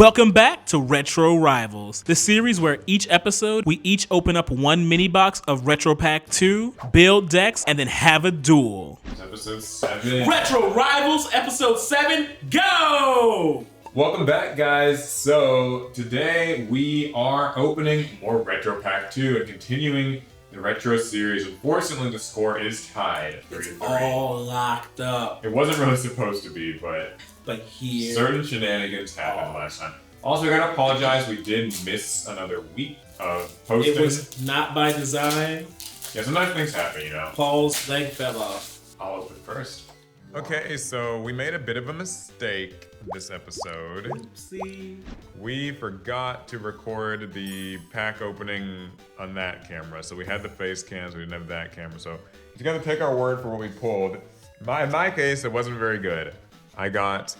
Welcome back to Retro Rivals, the series where each episode we each open up one mini box of Retro Pack 2, build decks, and then have a duel. Episode 7. Retro Rivals, episode 7, go! Welcome back, guys. So today we are opening more Retro Pack 2 and continuing the Retro series. Unfortunately, the score is tied 3-3. All locked up. It wasn't really supposed to be, but here, certain shenanigans happened last time. Also, I gotta apologize. We did miss another week of posting. It was not by design. Yeah, sometimes things happen, you know. Paul's leg fell off. I'll open first. Okay, so we made a bit of a mistake this episode. Oopsie. We forgot to record the pack opening on that camera. So we had the face cams, we didn't have that camera. So you gotta take our word for what we pulled. In my case, it wasn't very good. I got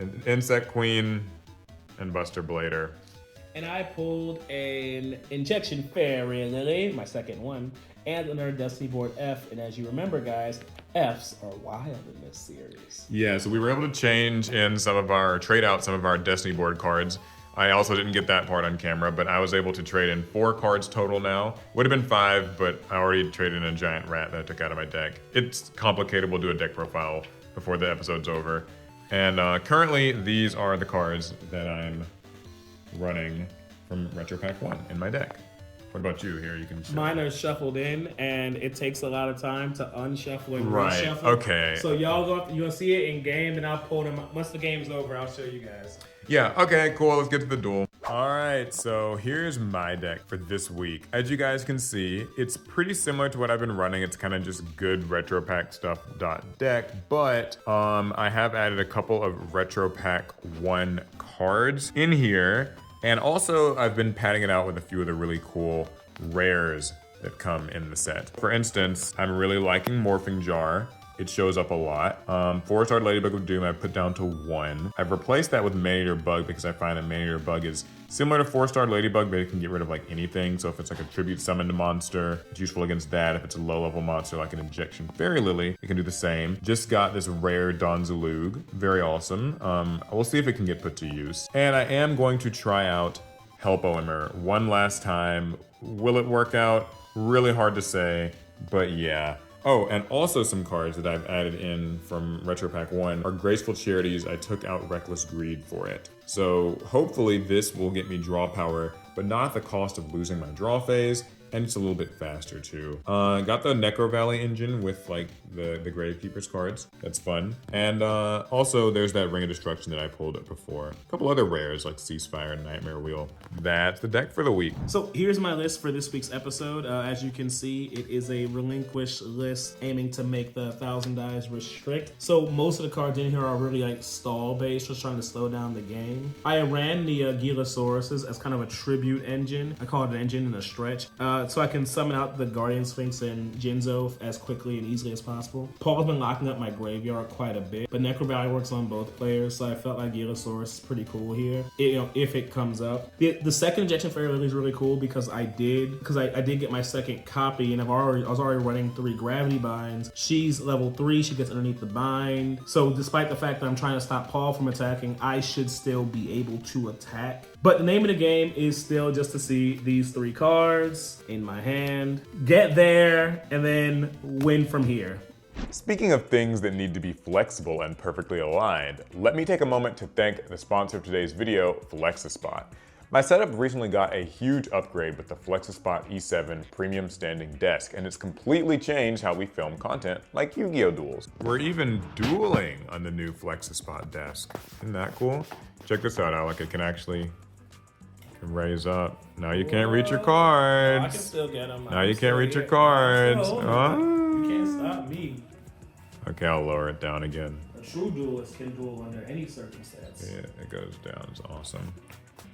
an Insect Queen and Buster Blader. And I pulled an Injection Fairy Lily, my second one, and another Destiny Board F. And as you remember, guys, Fs are wild in this series. Yeah, so we were able to trade out some of our Destiny Board cards. I also didn't get that part on camera, but I was able to trade in 4 cards total now. Would have been 5, but I already traded in a giant rat that I took out of my deck. It's complicated, we'll do a deck profile before the episode's over. And currently, these are the cards that I'm running from Retro Pack 1 in my deck. What about you here? You can show. Mine are shuffled in, and it takes a lot of time to unshuffle and Right, reshuffle. okay. So you'll see it in game, and I'll pull them. Once the game's over, I'll show you guys. Yeah, okay, cool, let's get to the duel. All right, so here's my deck for this week. As you guys can see, it's pretty similar to what I've been running. It's kind of just good Retro Pack stuff deck, but I have added a couple of Retro Pack 1 cards in here. And also, I've been padding it out with a few of the really cool rares that come in the set. For instance, I'm really liking Morphing Jar. It shows up a lot. 4-star Ladybug of Doom I put down to 1. I've replaced that with Maneater Bug because I find that Maneater Bug is similar to 4-star Ladybug, but it can get rid of like anything. So if it's like a tribute summoned monster, it's useful against that. If it's a low level monster like an Injection Fairy Lily, it can do the same. Just got this rare Donzalug, very awesome. We'll see if it can get put to use. And I am going to try out Help Oimer one last time. Will it work out? Really hard to say, but yeah. Oh, and also some cards that I've added in from Retro Pack 1 are Graceful Charities. I took out Reckless Greed for it. So hopefully this will get me draw power, but not at the cost of losing my draw phase, and it's a little bit faster too. Got the Necro Valley engine with like the Gravekeeper's cards. That's fun. And also there's that Ring of Destruction that I pulled up before. A couple other rares like Ceasefire and Nightmare Wheel. That's the deck for the week. So here's my list for this week's episode. As you can see, it is a relinquished list aiming to make the 1,000 dice restrict. So most of the cards in here are really like stall based, just trying to slow down the game. I ran the Gilosauruses as kind of a tribute engine. I call it an engine in a stretch. So I can summon out the Guardian Sphinx and Jinzo as quickly and easily as possible. Paul's been locking up my graveyard quite a bit, but Necro Valley works on both players, so I felt like Gilosaurus is pretty cool here, if it comes up. The second Injection Fairy Lily is really cool because I did get my second copy, and I was already running 3 Gravity Binds. She's level 3, she gets underneath the bind. So despite the fact that I'm trying to stop Paul from attacking, I should still be able to attack. But the name of the game is still just to see these 3 cards in my hand, get there, and then win from here. Speaking of things that need to be flexible and perfectly aligned, let me take a moment to thank the sponsor of today's video, Flexispot. My setup recently got a huge upgrade with the Flexispot E7 Premium Standing Desk, and it's completely changed how we film content like Yu-Gi-Oh! Duels. We're even dueling on the new Flexispot desk. Isn't that cool? Check this out, Alec. It can actually raise up. Now you can't reach your cards. I can still get them. Now you can't reach your cards. You can't stop me. Okay, I'll lower it down again. A true duelist can duel under any circumstance. Yeah, it goes down. It's awesome.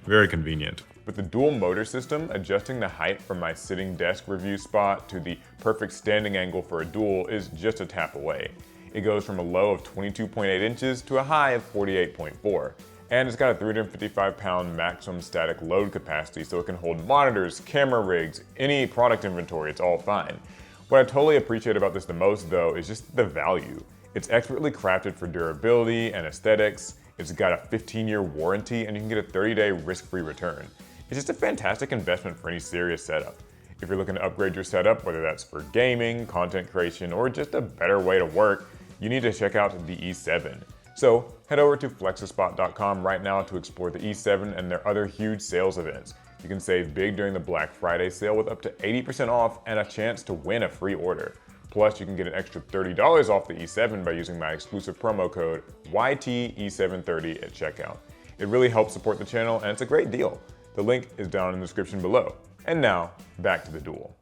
Very convenient. With the dual motor system, adjusting the height from my sitting desk review spot to the perfect standing angle for a duel is just a tap away. It goes from a low of 22.8 inches to a high of 48.4. And it's got a 355-pound maximum static load capacity, so it can hold monitors, camera rigs, any product inventory, it's all fine. What I totally appreciate about this the most, though, is just the value. It's expertly crafted for durability and aesthetics. It's got a 15-year warranty, and you can get a 30-day risk-free return. It's just a fantastic investment for any serious setup. If you're looking to upgrade your setup, whether that's for gaming, content creation, or just a better way to work, you need to check out the E7. So head over to Flexispot.com right now to explore the E7 and their other huge sales events. You can save big during the Black Friday sale with up to 80% off and a chance to win a free order. Plus, you can get an extra $30 off the E7 by using my exclusive promo code YTE730 at checkout. It really helps support the channel, and it's a great deal. The link is down in the description below. And now, back to the duel.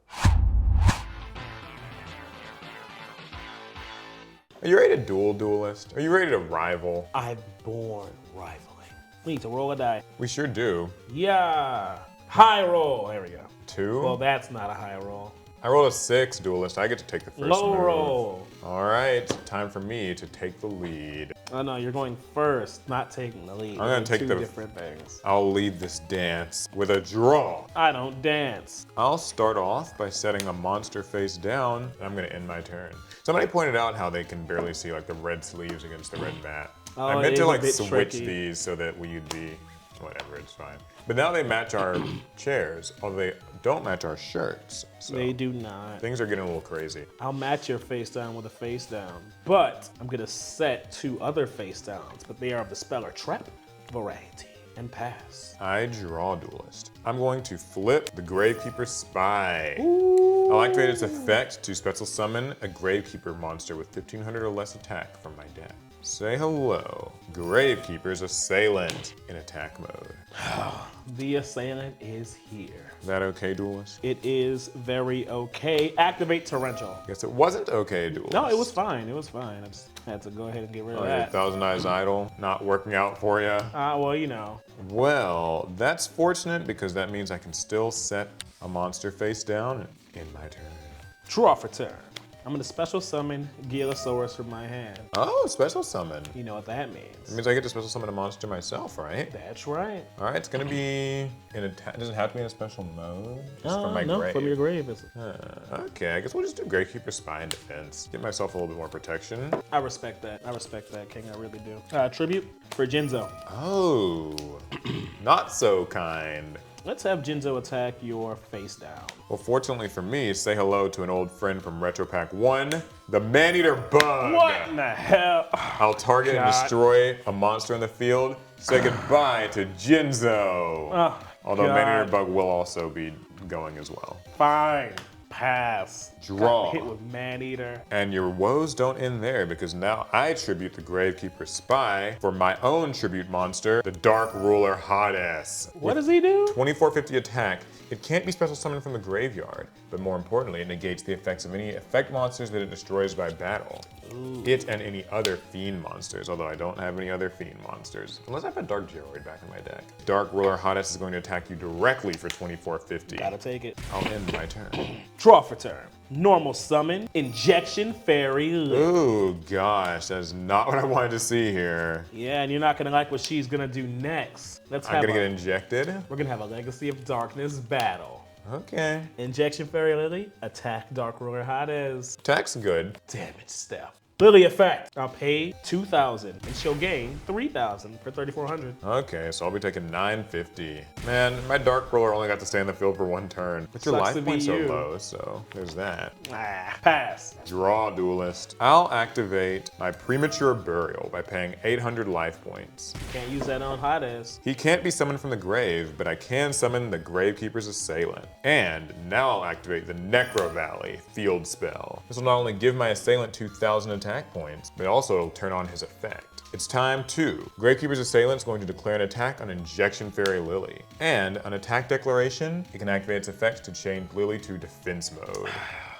Are you ready to duel, duelist? Are you ready to rival? I'm born rivaling. We need to roll a die. We sure do. Yeah. High roll. There we go. 2? Well, that's not a high roll. I rolled a 6, duelist. I get to take the first Low move. roll. All right, time for me to take the lead. Oh no, you're going first, not taking the lead. I'm gonna take two the- different things. I'll lead this dance with a draw. I don't dance. I'll start off by setting a monster face down, and I'm gonna end my turn. Somebody pointed out how they can barely see like the red sleeves against the red mat. Oh, I it meant is to a like bit switch tricky. these so that we'd be, whatever, it's fine. But now they match our chairs, although they don't match our shirts. So They do not. things are getting a little crazy. I'll match your face down with a face down, but I'm gonna set 2 other face downs, but they are of the speller trap variety and pass. I draw duelist. I'm going to flip the Gravekeeper Spy. Ooh. I'll activate its effect to special summon a Gravekeeper monster with 1500 or less attack from my deck. Say hello, Gravekeeper's Assailant in attack mode. The assailant is here. Is that okay, duelist? It is very okay. Activate torrential. Guess it wasn't okay, duelist. No, it was fine. It was fine. I just had to go ahead and get rid of Oh, your that. Thousand Eyes Idol not working out for you? Well, you know. Well, that's fortunate because that means I can still set a monster face down in my turn. Draw for turn. I'm gonna special summon Gilasaurus from my hand. Oh, special summon. You know what that It means. means I get to special summon a monster myself, right? That's right. All right, it's gonna be in a. Does it have to be in a special mode? Just from my no, grave. from your grave. Is Okay, I guess we'll just do Gravekeeper Spy in defense. Give myself a little bit more protection. I respect that. I respect that, King. I really do. Tribute for Jinzo. Oh, not so kind. Let's have Jinzo attack your face down. Well, fortunately for me, say hello to an old friend from Retro Pack 1, the Man-Eater Bug. What in the hell? I'll target and God. destroy a monster in the field. Say goodbye to Jinzo. Oh, Although God. Man-Eater Bug will also be going as well. Fine. Pass. Draw. Got hit with Maneater. And your woes don't end there because now I tribute the Gravekeeper Spy for my own tribute monster, the Dark Ruler Hades. What does he do? 2450 attack. It can't be special summoned from the graveyard, but more importantly, it negates the effects of any effect monsters that it destroys by battle. Ooh. It and any other Fiend monsters, although I don't have any other Fiend monsters. Unless I have a Dark Geroid back in my deck. Dark Ruler Hades is going to attack you directly for 2450. Gotta take it. I'll end my turn. Draw for turn. Normal summon. Injection Fairy Lily. Ooh, gosh, that is not what I wanted to see here. Yeah, and you're not gonna like what she's gonna do next. Let's I'm have gonna get a, injected. we're gonna have a Legacy of Darkness battle. Okay. Injection Fairy Lily, attack Dark Ruler Hades. Attack's good. Damage step. Lily effect. I'll pay 2,000 and she'll gain 3,000 for 3,400. Okay, so I'll be taking 950. Man, my Dark Ruler only got to stay in the field for 1 turn. But your Sucks to life be points are you. low, so there's that. Pass. Draw duelist. I'll activate my premature burial by paying 800 life points. Can't use that on Hades. He can't be summoned from the grave, but I can summon the Gravekeeper's Assailant. And now I'll activate the Necro Valley field spell. This will not only give my assailant 2,000 attack points, but also turn on his effect. It's time to. Gravekeeper's Assailant is going to declare an attack on Injection Fairy Lily. And on attack declaration, it can activate its effect to change Lily to defense mode.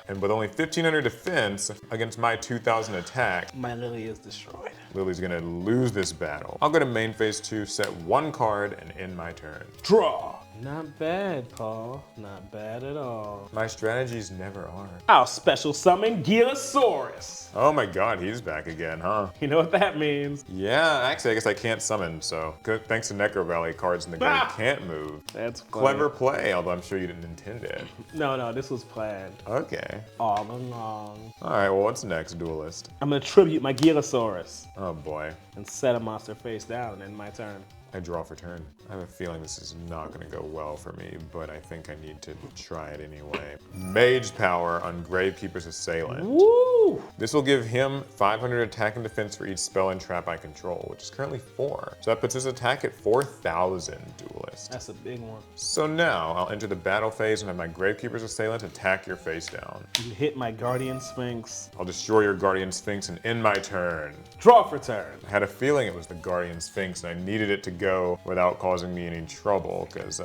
And with only 1,500 defense against my 2,000 attack, My Lily is destroyed. Lily's gonna lose this battle. I'll go to main phase 2, set 1 card, and end my turn. Draw. Not bad, Paul. Not bad at all. My strategies never are. I'll special summon Gilasaurus. Oh my god, he's back again, huh? You know what that means? Yeah, actually, I guess I can't summon, so good. Thanks to Necro Valley, cards in the game can't move. That's funny. Clever play, although I'm sure you didn't intend it. No, this was planned. Okay. All along. All right, well, what's next, Duelist? I'm gonna tribute my Gilasaurus Oh boy. and set a monster face down and end my turn. I draw for turn. I have a feeling this is not going to go well for me, but I think I need to try it anyway. Mage Power on Gravekeeper's Assailant. Woo! This will give him 500 attack and defense for each spell and trap I control, which is currently 4. So that puts his attack at 4,000, Duelist. That's a big one. So now I'll enter the battle phase and have my Gravekeeper's Assailant attack your face down. You hit my Guardian Sphinx. I'll destroy your Guardian Sphinx and end my turn. Draw for turn. I had a feeling it was the Guardian Sphinx and I needed it to go without causing me any trouble because,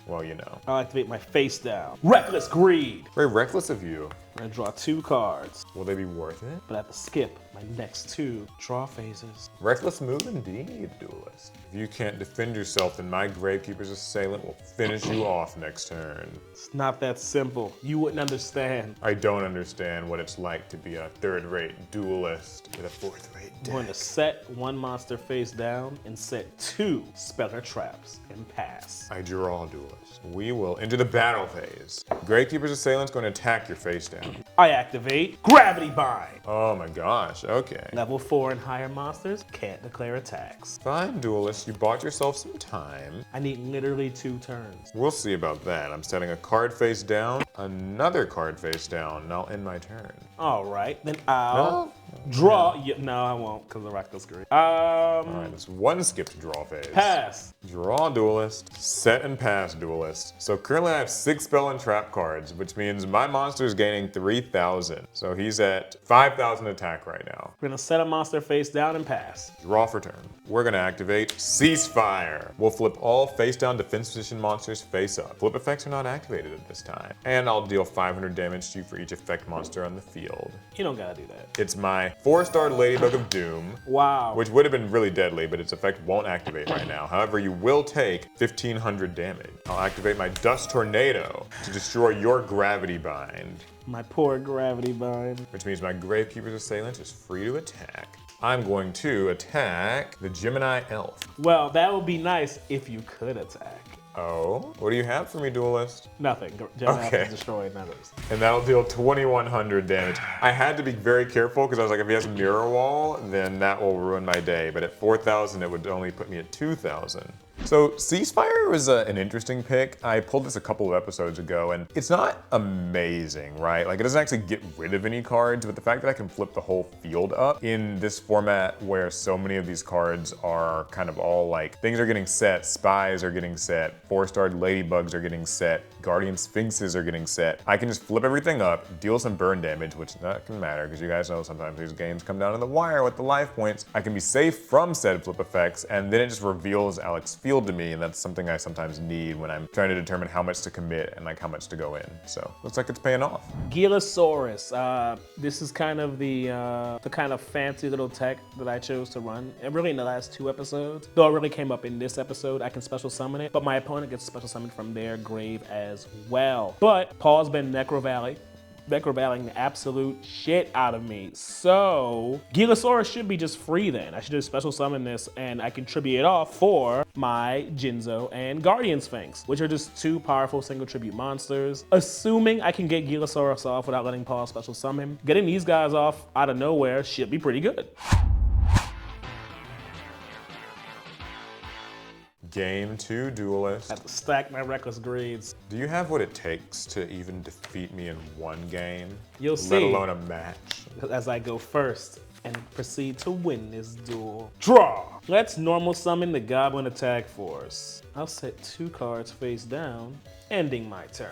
well, you know. I'll activate my face down. Reckless Greed. Very reckless of you. I'm gonna draw 2 cards, Will they be worth it? but I have to skip my next 2 draw phases. Reckless move indeed, Duelist. If you can't defend yourself, then my Gravekeeper's Assailant will finish you off next turn. It's not that simple. You wouldn't understand. I don't understand what it's like to be a third-rate duelist with a fourth-rate I'm going to deck. set 1 monster face down and set 2 speller traps and pass. I draw, Duelist. We will enter the battle phase. Gravekeeper's Assailant's going to attack your face down. I activate Gravity Bind. Oh my gosh, okay. Level 4 and higher monsters can't declare attacks. Fine, Duelist, you bought yourself some time. I need literally 2 turns. We'll see about that. I'm setting a card face down, another card face down, and I'll end my turn. All right, then I'll draw. No, I won't because of Reckless Greed. All right, that's 1 skipped draw phase. Pass. Draw, Duelist. Set and pass, Duelist. So currently I have 6 spell and trap cards, which means my monster is gaining 3,000. So he's at 5,000 attack right now. We're gonna set a monster face down and pass. Draw for turn. We're gonna activate Ceasefire. We'll flip all face down defense position monsters face up. Flip effects are not activated at this time. And I'll deal 500 damage to you for each effect monster on the field. You don't gotta do that. It's my 4-star Ladybug of Doom, Wow. which would have been really deadly, but its effect won't activate right now. However, you will take 1,500 damage. I'll activate my Dust Tornado to destroy your Gravity Bind, My poor Gravity Bind. which means my Gravekeeper's Assailant is free to attack. I'm going to attack the Gemini Elf. Well, that would be nice if you could attack. Oh, what do you have for me, Duelist? Nothing. Gemini Okay. has to destroy others. And that'll deal 2,100 damage. I had to be very careful because I was like, if he has a Mirror Wall, then that will ruin my day. But at 4,000, it would only put me at 2,000. So Ceasefire was an interesting pick. I pulled this a couple of episodes ago, and it's not amazing, right? Like, it doesn't actually get rid of any cards, but the fact that I can flip the whole field up in this format where so many of these cards are kind of all like, things are getting set, spies are getting set, 4-starred ladybugs are getting set, guardian sphinxes are getting set. I can just flip everything up, deal some burn damage, which that can matter because you guys know sometimes these games come down to the wire with the life points. I can be safe from said flip effects, and then it just reveals Alex Field to me, and that's something I sometimes need when I'm trying to determine how much to commit and like how much to go in. So looks like it's paying off. Gilasaurus. This is kind of the kind of fancy little tech that I chose to run. And really in the last 2 episodes, though it really came up in this episode, I can special summon it, but my opponent gets special summoned from their grave as well. But Paul's been Necrovaling the absolute shit out of me. So Gilasaurus should be just free then. I should just special summon this and I can tribute it off for my Jinzo and Guardian Sphinx, which are just 2 powerful single tribute monsters. Assuming I can get Gilasaurus off without letting Paul special summon him, getting these guys off out of nowhere should be pretty good. Game 2, Duelist. I have to stack my Reckless Greeds. Do you have what it takes to even defeat me in 1 game? You'll Let see. alone a match. As I go first and proceed to win this duel. Draw! Let's normal summon the Goblin Attack Force. I'll set 2 cards face down, ending my turn.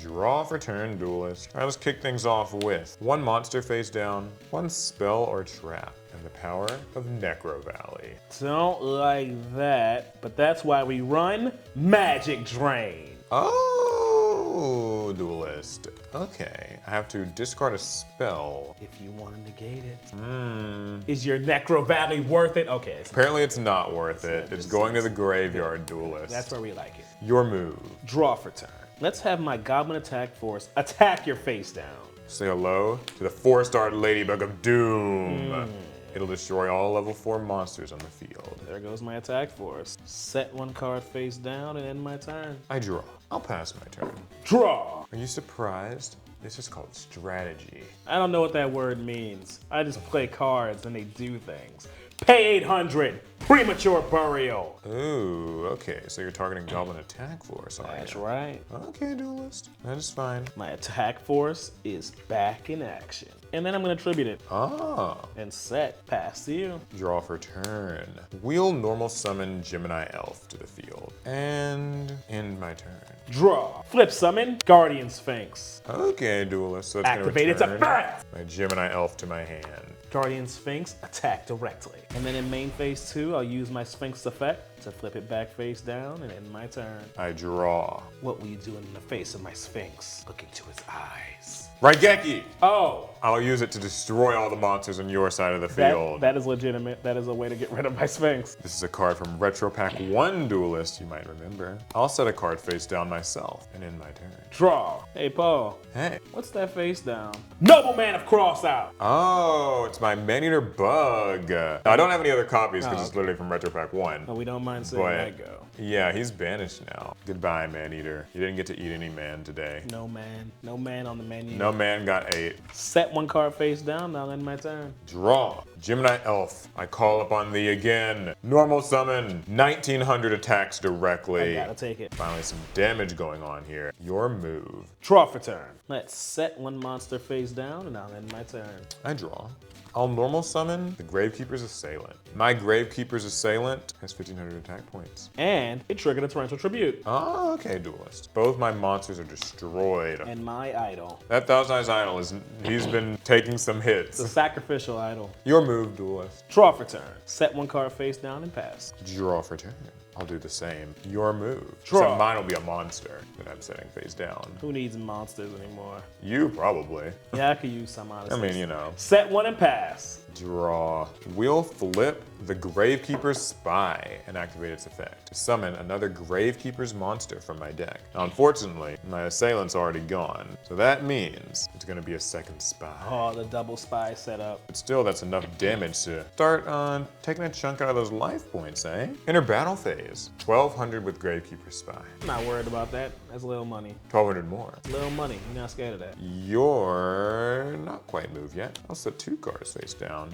Draw for turn, Duelist. All right, let's kick things off with 1 monster face down, 1 spell or trap, and the power of Necro Valley. Don't like that, but that's why we run Magic Drain. Oh, Oh, Duelist. Okay, I have to discard a spell. If you want to negate it. Hmm. Is your Necro Valley worth it? Okay. Apparently it's not worth it. It's just going to sense. the graveyard, Duelist. That's where we like it. Your move. Draw for turn. Let's have my Goblin Attack Force attack your face down. Say hello to the 4-star Ladybug of Doom. It'll destroy all level 4 monsters on the field. There goes my attack force. Set one card face down and end my turn. I draw. I'll pass my turn. Draw! Are you surprised? This is called strategy. I don't know what that word means. I just play cards and they do things. Pay 800! Premature burial! Ooh, okay, so you're targeting Goblin Attack Force, aren't That's you? right. Okay, Duelist. That is fine. My attack force is back in action. And then I'm gonna tribute it. Ah. And set, pass to you. Draw for turn. Wheel normal summon Gemini Elf to the field. And end my turn. Draw. Flip summon, Guardian Sphinx. Okay, Duelist, so it's gonna Activate its return effect! my Gemini Elf to my hand. Guardian Sphinx, attack directly. And then in main phase 2, I'll use my Sphinx effect to flip it back face down and end my turn. I draw. What will you do in the face of my Sphinx? Look into his eyes. Raigeki! Oh, I'll use it to destroy all the monsters on your side of the field. that is legitimate. That is a way to get rid of my Sphinx. This is a card from Retro Pack 1 Duelist, you might remember. I'll set a card face down myself and end my turn. Draw. Hey, Paul. Hey. What's that face down? Nobleman of Crossout. Oh, it's my Man-Eater Bug. Now, I don't have any other copies because it's literally from Retro Pack 1. Oh, we don't mind seeing that go. Yeah, he's banished now. Goodbye, Man-Eater. You didn't get to eat any man today. No man on the menu. No man got ate. Set one card face down, now end my turn. Draw. Gemini Elf. I call upon thee again. Normal summon. 1900 attacks directly. I gotta take it. Finally, some damage going on here. Your move. Draw for turn. Let's set one monster face down and I'll end my turn. I draw. I'll normal summon the Gravekeeper's Assailant. My Gravekeeper's Assailant has 1500 attack points. And it triggered a torrential tribute. Oh, okay, Duelist. Both my monsters are destroyed. And my idol. That Thousand Eyes Idol he's been taking some hits. The sacrificial idol. Your move, Duelist. Draw for turn. Set one card face down and pass. Draw for turn. I'll do the same. Your move. Draw. Except mine will be a monster that I'm setting face down. Who needs monsters anymore? You probably. Yeah, I could use some, honestly. I mean, you know. Set one and pass. Draw. We'll flip the Gravekeeper's Spy and activate its effect to summon another Gravekeeper's monster from my deck. Now, unfortunately, my assailant's already gone, so that means it's gonna be a second spy. Oh, the double spy setup. But still, that's enough damage to start on taking a chunk out of those life points, eh? Enter battle phase. 1200 with Gravekeeper's Spy. I'm not worried about that. That's little money. 1200 more. Little money. You're not scared of that. You're not quite moved yet. I'll set 2 cards face down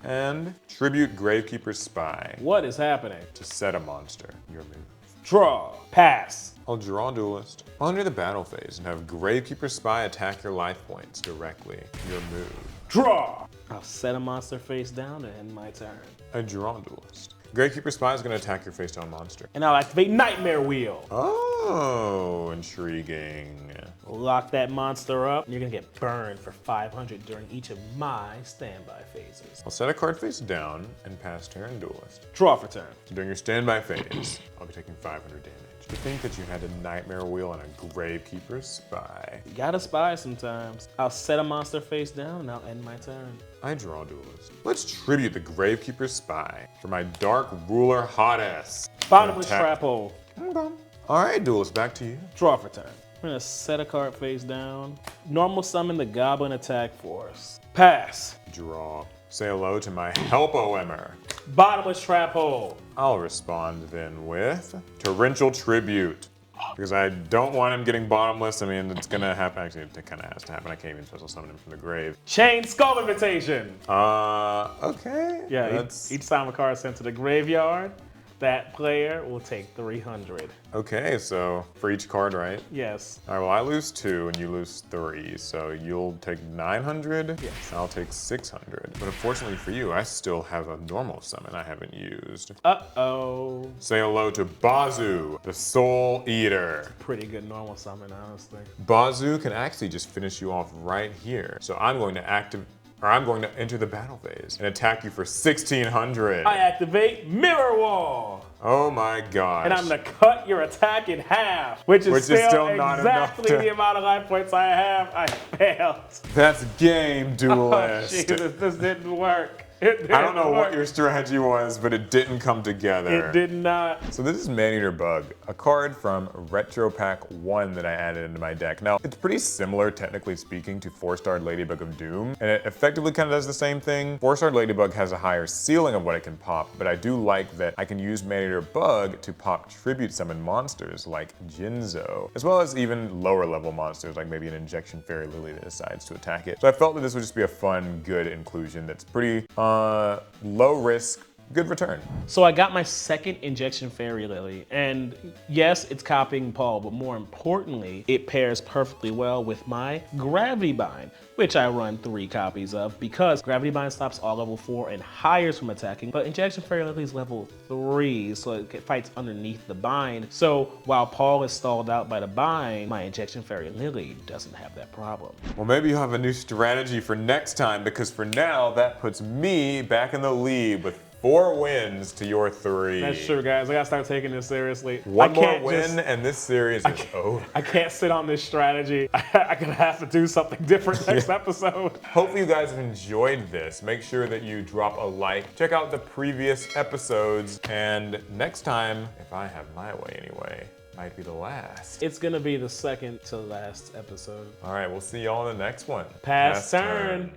and tribute Gravekeeper's Spy What is happening? to set a monster. Your move. Draw. Pass. I'll draw Duelist. I'll enter the battle phase and have Gravekeeper's Spy attack your life points directly. Your move. Draw. I'll set a monster face down and end my turn. I draw Duelist. Gravekeeper's Spy is going to attack your face down monster. And I'll activate Nightmare Wheel. Oh, intriguing. Lock that monster up, and you're gonna get burned for 500 during each of my standby phases. I'll set a card face down and pass turn Duelist. Draw for turn. So during your standby phase, I'll be taking 500 damage. To think that you had a Nightmare Wheel and a Gravekeeper's Spy. You gotta spy sometimes. I'll set a monster face down, and I'll end my turn. I draw Duelist. Let's tribute the Gravekeeper's Spy for my Dark Ruler Hottess. Bottomless Attack. trap hole. Alright, Duelist, back to you. Draw for turn. I'm gonna set a card face down. Normal summon the Goblin Attack Force. Pass. Draw. Say hello to my Help-O-Emmer. Bottomless trap hole. I'll respond then with Torrential Tribute. Because I don't want him getting bottomless. I mean, it's gonna happen. Actually, it kind of has to happen. I can't even special summon him from the grave. Chain Skull Invitation. Okay. Yeah, That's... each time a card is sent to the graveyard, that player will take 300. Okay, so for each card, right? Yes. All right, well, I lose 2 and you lose 3, so you'll take 900? Yes. I'll take 600. But unfortunately for you, I still have a normal summon I haven't used. Uh-oh. Say hello to Bazu, the Soul Eater. Pretty good normal summon, honestly. Bazu can actually just finish you off right here. So I'm going to enter the battle phase and attack you for 1600. I activate Mirror Wall. Oh my gosh. And I'm gonna cut your attack in half, which is still not enough exactly to- the amount of life points I have. I failed. That's game, Oh, Duelist. Jesus, this didn't work. It didn't I don't know what work. your strategy was, but it didn't come together. It did not. So this is Maneater Bug, a card from Retro Pack 1 that I added into my deck. Now, it's pretty similar, technically speaking, to 4-Starred Ladybug of Doom, and it effectively kind of does the same thing. 4-Starred Ladybug has a higher ceiling of what it can pop, but I do like that I can use Maneater Bug to pop tribute summon monsters like Jinzo, as well as even lower level monsters like maybe an Injection Fairy Lily that decides to attack it. So I felt that this would just be a fun, good inclusion that's pretty low risk, good return. So I got my second Injection Fairy Lily, and yes, it's copying Paul, but more importantly, it pairs perfectly well with my Gravity Bind, which I run 3 copies of because Gravity Bind stops all level 4 and higher from attacking, but Injection Fairy Lily is level 3, so it fights underneath the bind. So while Paul is stalled out by the bind, my Injection Fairy Lily doesn't have that problem. Well, maybe you'll have a new strategy for next time, because for now, that puts me back in the lead with 4 wins to your 3. That's true, guys. I gotta start taking this seriously. One I more can't win just- and this series is over. I can't sit on this strategy. I'm gonna have to do something different next episode. Hopefully you guys have enjoyed this. Make sure that you drop a like, check out the previous episodes, and next time, if I have my way anyway, might be the last. It's gonna be the second to last episode. All right, we'll see y'all in the next one. Pass turn.